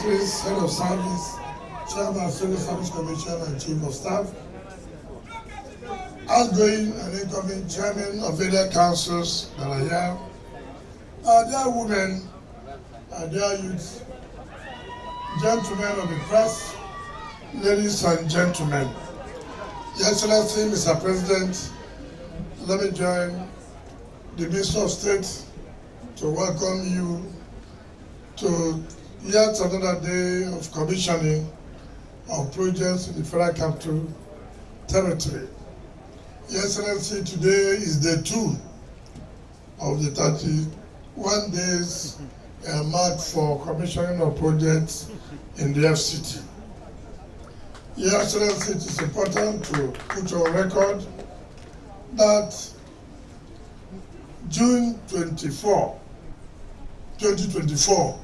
Secretaries, Head of Service, Chairman of Civil Service Commission and Chief of Staff, outgoing and incoming Chairman of various councils that are here, dear women, dear youth, gentlemen of the press, ladies and gentlemen, Your Excellency, Mr. President, let me join the Minister of State to welcome you to yet another day of commissioning of projects in the Federal Capital Territory. Your Excellency, today is day 2 of the 31 days marked for commissioning of projects in the FCT. Your Excellency, it is important to put on record that June 24, 2024,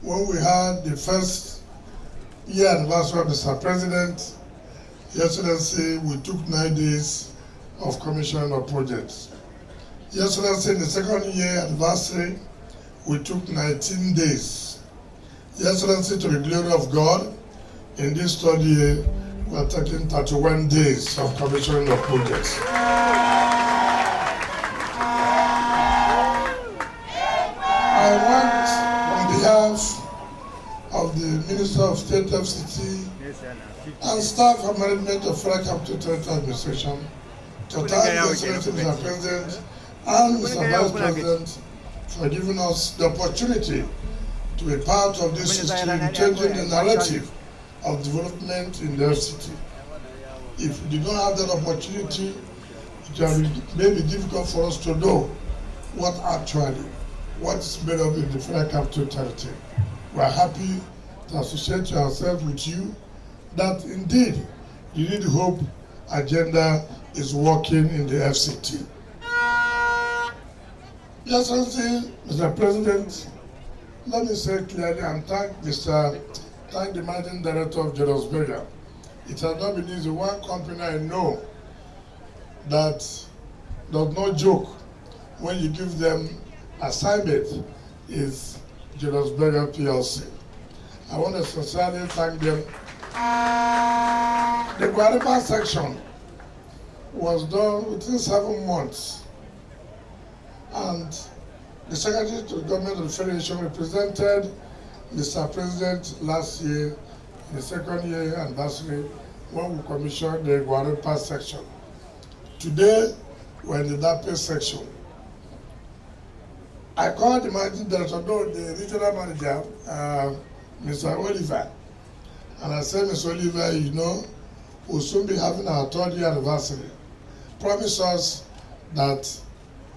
when we had the first year anniversary of Mr. President, Your Excellency, we took 9 days of commissioning of projects. Your Excellency, in the second year anniversary, we took 19 days. Your Excellency, to the glory of God, in this third year, we are taking 31 days of commissioning of projects. I want, on behalf of the Minister of State FCT and staff and management of Federal Capital Territory Administration, to thank the Excellency Mr. President and Mr. Vice President for giving us the opportunity to be part of this history in changing the narrative of development in the FCT. If we did not have that opportunity, it may be difficult for us to know what is made up in the Federal Capital Territory. We are happy to associate ourselves with you that indeed the Need Hope agenda is working in the FCT. Your Excellency, Mr. President, let me say clearly and thank the Managing Director of Julius Berger. It has not been easy. One company I know that does not joke when you give them assignment is Julius Berger PLC. I want to sincerely thank them. The Guariba section was done within 7 months, and the Secretary to the Government of the Federation represented Mr. President last year, in the second year anniversary, when we commissioned the Guariba section. Today, we're in the Dape section. I called the Managing Director, the regional manager, Mr. Oliver, and I said, Mr. Oliver, you know, we'll soon be having our 3rd year anniversary. Promise us that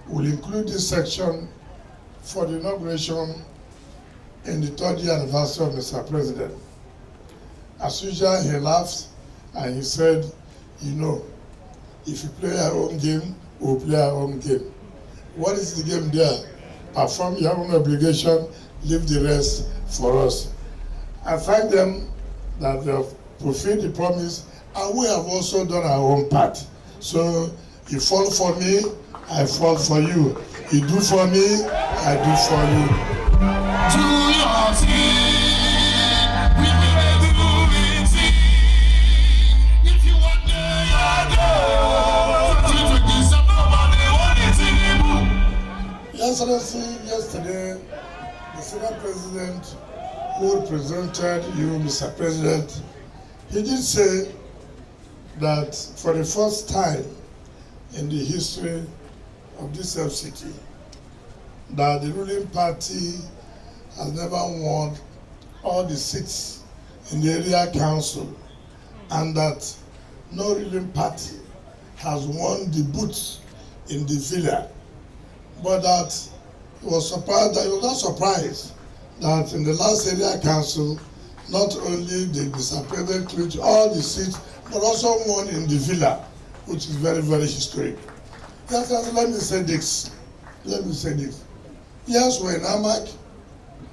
we'll include this section for the inauguration in the 3rd year anniversary of Mr. President. As usual, he laughed and he said, you know, if you play our own game, we'll play our own game. What is the game there? Perform your own obligation, leave the rest for us. I thank them that they have fulfilled the promise, and we have also done our own part. So you fall for me, I fall for you. You do for me, I do for you. To your team, we will do it. If you want Your Excellency, yesterday, the Senate President who represented you, Mr. President, he did say that for the first time in the history of this FCT, that the ruling party has never won all the seats in the area council, and that no ruling party has won the booths in the villa. But that he was not surprised that in the last area council, not only did Mr. President clinch all the seats, but also won in the villa, which is very, very historic. Yes, let me say this. Yes, we're in Amak.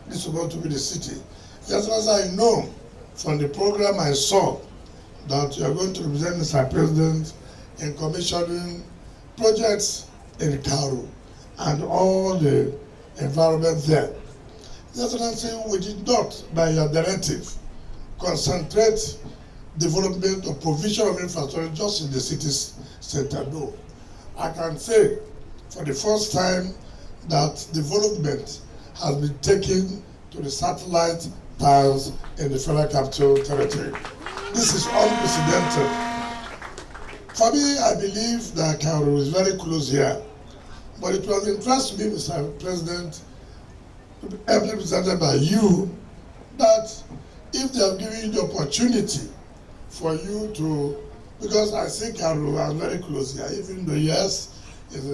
This is about to be the city. Yes, as I know from the program I saw that you are going to represent Mr. President in commissioning projects in Karu and all the environment there. Your Excellency, we did not, by your directive, concentrate development or provision of infrastructure just in the city's center. No. I can say for the first time that development has been taken to the satellite towns in the Federal Capital Territory. This is unprecedented. For me, I believe that Kauru is very close here. But it was interesting to me, Mr. President, represented by you, that if they have given you the opportunity for you to, because I think Kauru are very close here, even though yes, it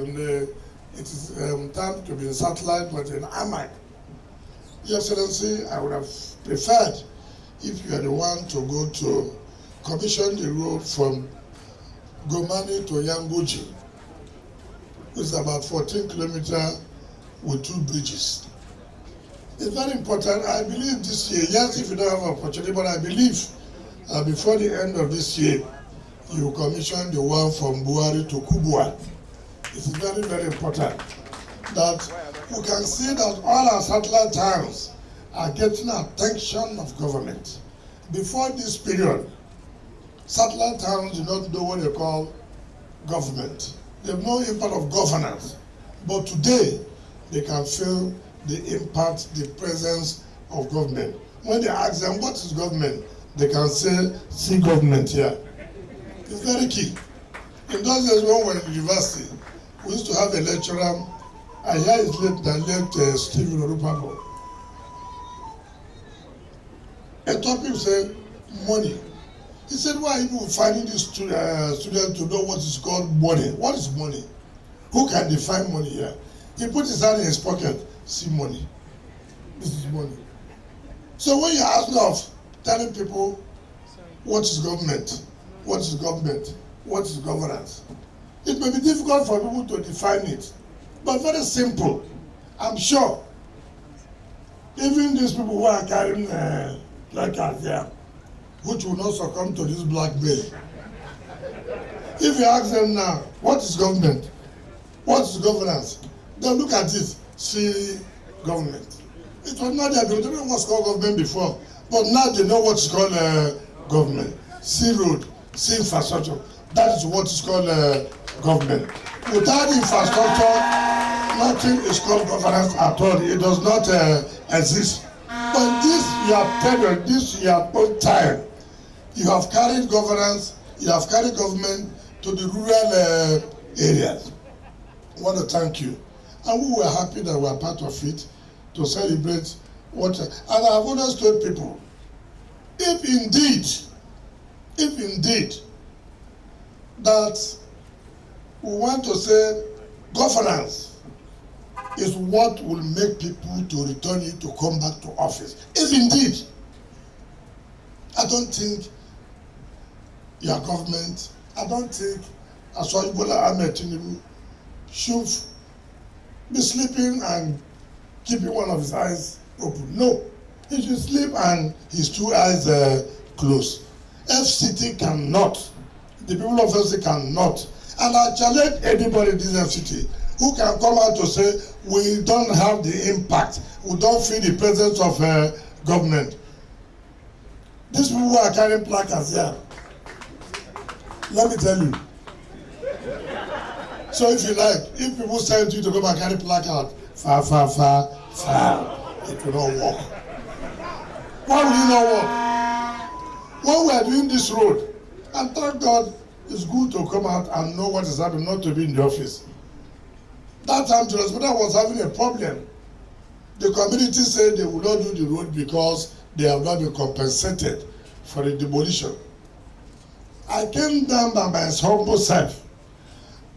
is time to be in satellite, but in Amag. Your Excellency, I would have preferred if you are the one to go to commission the road from Gomani to Yangoji, which is about 14 kilometers with 2 bridges. It's very important. I believe this year, yes, if you don't have an opportunity, but I believe before the end of this year, you commission the one from Buhari to Kubwa. It's very, very important that we can see that all our satellite towns are getting attention of government. Before this period, satellite towns do not know what they call government. They have no impact of governance. But today, they can feel the impact, the presence of government. When they ask them, what is government? They can say, see government here. It's very key. In those days when we were in university, we used to have a lecturer, I hear it's late Stephen Orupabo. A topic said, money. He said, why are you finding these students to know what is called money? What is money? Who can define money here? He put his hand in his pocket, see money. This is money. So when you ask of telling people what is government, what is government, what is governance, it may be difficult for people to define it, but very simple. I'm sure even these people who are carrying placards there, which will not succumb to this black bill. If you ask them now, what is government? What is governance? They'll look at it, see government. It was not that they didn't know what's called government before, but now they know what's called government. See road, see infrastructure. That is what is called government. Without infrastructure, nothing is called governance at all. It does not exist. But this you have period, this your own time. You have carried governance, you have carried government to the rural areas. I want to thank you. And we were happy that we are part of it to celebrate what. And I've always told people, if indeed that we want to say governance is what will make people to return it to come back to office. If indeed, I don't think your government, I don't think Bola Ahmed Tinubu should be sleeping and keeping one of his eyes open. No, he should sleep and his 2 eyes closed. FCT cannot, the people of FCT cannot, and I challenge anybody in this FCT who can come out to say, we don't have the impact, we don't feel the presence of government. These people who are carrying placards here, let me tell you. So if you like, if people send you to go and carry placard, far, it will not work. Why will it not work? When we are doing this road, and thank God, it's good to come out and know what is happening, not to be in the office. That time, the hospital was having a problem. The community said they will not do the road because they have not been compensated for the demolition. I came down by my humble self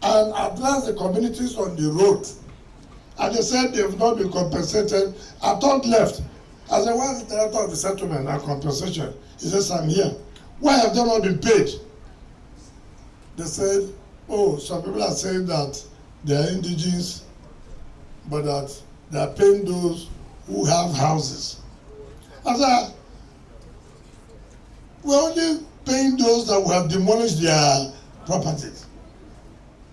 and addressed the communities on the road. And they said they have not been compensated. I turned left. I said, why is the director of the settlement and compensation? He says, I'm here. Why have they not been paid? They said, oh, some people are saying that they are indigenous, but that they are paying those who have houses. I said, we're only paying those that we have demolished their properties.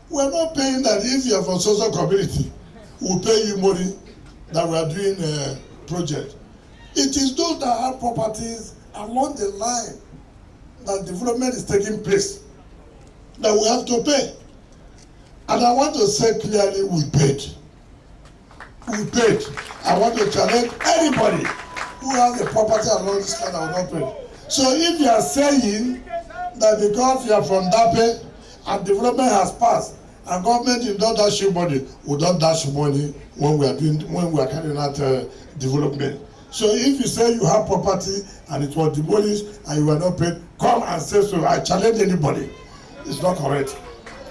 We're not paying that if you are from social community, we'll pay you money that we are doing project. It is those that have properties along the line that development is taking place that we have to pay. And I want to say clearly, we paid. We paid. I want to challenge anybody who has a property along this line that will not pay. So if you are saying that because you are from Dape and development has passed and government did not dash you money, we don't dash money when we are carrying out development. So if you say you have property and it was demolished and you were not paid, come and say so. I challenge anybody. It's not correct.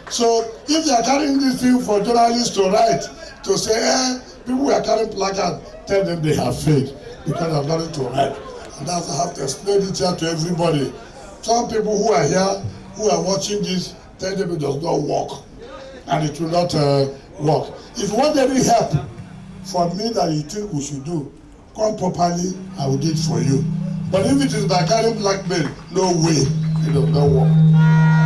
So if they are carrying this thing for journalists to write, to say, people who are carrying placards, tell them they have faith because they have nothing to write. And that's I have to explain it here to everybody. Some people who are here, who are watching this, tell them it does not work. And it will not work. If you want any help from me that you think we should do, come properly, I will do it for you. But if it is by carrying blackmail, no way, it does not work.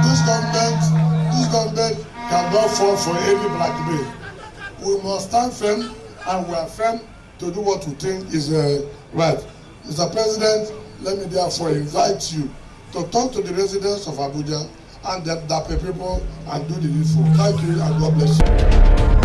This government cannot fall for any blackmail. We must stand firm, and we are firm to do what we think is right. Mr. President, let me therefore invite you to talk to the residents of Abuja and the Dape people and do the needful. Thank you and God bless you.